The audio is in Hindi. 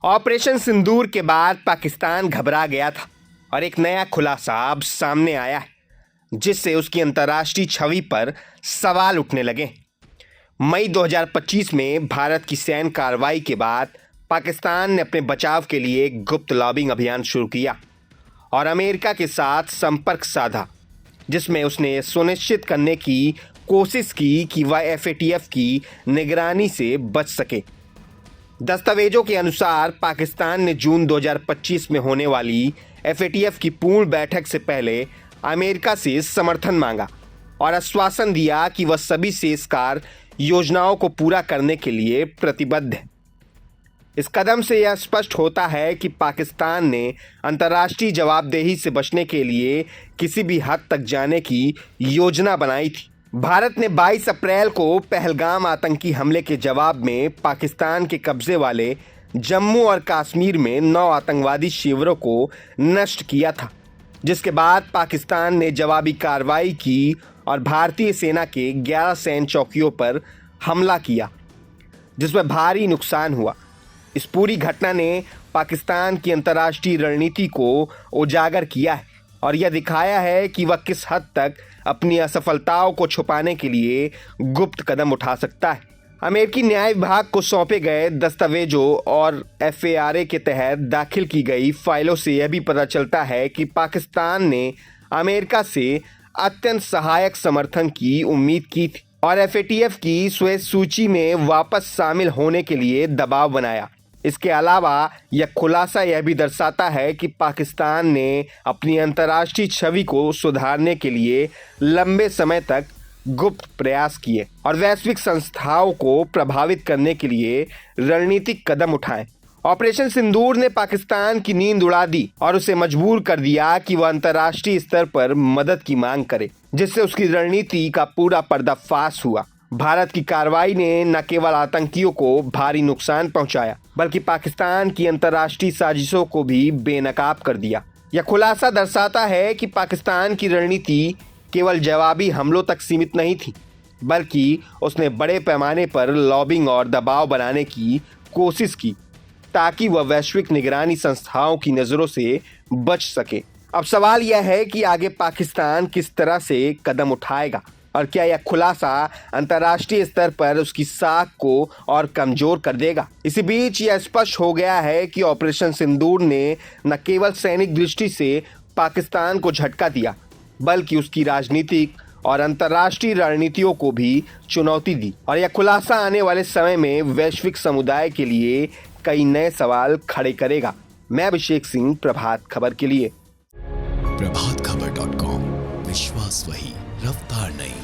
ऑपरेशन सिंदूर के बाद पाकिस्तान घबरा गया था और एक नया खुलासा अब सामने आया है, जिससे उसकी अंतर्राष्ट्रीय छवि पर सवाल उठने लगे। मई 2025 में भारत की सैन्य कार्रवाई के बाद पाकिस्तान ने अपने बचाव के लिए एक गुप्त लॉबिंग अभियान शुरू किया और अमेरिका के साथ संपर्क साधा, जिसमें उसने यह सुनिश्चित करने की कोशिश की कि वह FATF की निगरानी से बच सके। दस्तावेजों के अनुसार पाकिस्तान ने जून 2025 में होने वाली FATF की पूर्ण बैठक से पहले अमेरिका से समर्थन मांगा और आश्वासन दिया कि वह सभी सेजकार योजनाओं को पूरा करने के लिए प्रतिबद्ध है। इस कदम से यह स्पष्ट होता है कि पाकिस्तान ने अंतर्राष्ट्रीय जवाबदेही से बचने के लिए किसी भी हद तक जाने की योजना बनाई थी। भारत ने 22 अप्रैल को पहलगाम आतंकी हमले के जवाब में पाकिस्तान के कब्जे वाले जम्मू और कश्मीर में 9 आतंकवादी शिविरों को नष्ट किया था, जिसके बाद पाकिस्तान ने जवाबी कार्रवाई की और भारतीय सेना के 11 सैन्य चौकियों पर हमला किया, जिसमें भारी नुकसान हुआ। इस पूरी घटना ने पाकिस्तान की अंतर्राष्ट्रीय रणनीति को उजागर किया है और यह दिखाया है कि वह किस हद तक अपनी असफलताओं को छुपाने के लिए गुप्त कदम उठा सकता है। अमेरिकी न्याय विभाग को सौंपे गए दस्तावेजों और FARA के तहत दाखिल की गई फाइलों से यह भी पता चलता है कि पाकिस्तान ने अमेरिका से अत्यंत सहायक समर्थन की उम्मीद की थी और FATF की श्वेत सूची में वापस शामिल होने के लिए दबाव बनाया। इसके अलावा यह खुलासा यह भी दर्शाता है कि पाकिस्तान ने अपनी अंतर्राष्ट्रीय छवि को सुधारने के लिए लंबे समय तक गुप्त प्रयास किए और वैश्विक संस्थाओं को प्रभावित करने के लिए रणनीतिक कदम उठाए। ऑपरेशन सिंदूर ने पाकिस्तान की नींद उड़ा दी और उसे मजबूर कर दिया कि वह अंतर्राष्ट्रीय स्तर पर मदद की मांग करे, जिससे उसकी रणनीति का पूरा पर्दाफाश हुआ। भारत की कार्रवाई ने न केवल आतंकियों को भारी नुकसान पहुंचाया, बल्कि पाकिस्तान की अंतर्राष्ट्रीय साजिशों को भी बेनकाब कर दिया। यह खुलासा दर्शाता है कि पाकिस्तान की रणनीति केवल जवाबी हमलों तक सीमित नहीं थी, बल्कि उसने बड़े पैमाने पर लॉबिंग और दबाव बनाने की कोशिश की ताकि वह वैश्विक निगरानी संस्थाओं की नज़रों से बच सके। अब सवाल यह है कि आगे पाकिस्तान किस तरह से कदम उठाएगा और क्या यह खुलासा अंतर्राष्ट्रीय स्तर पर उसकी साख को और कमजोर कर देगा। इसी बीच यह स्पष्ट हो गया है कि ऑपरेशन सिंदूर ने न केवल सैनिक दृष्टि से पाकिस्तान को झटका दिया, बल्कि उसकी राजनीतिक और अंतर्राष्ट्रीय रणनीतियों को भी चुनौती दी और यह खुलासा आने वाले समय में वैश्विक समुदाय के लिए कई नए सवाल खड़े करेगा। मैं अभिषेक सिंह, प्रभात खबर के लिए। प्रभातखबर.com, विश्वास वही, रफ्तार नहीं।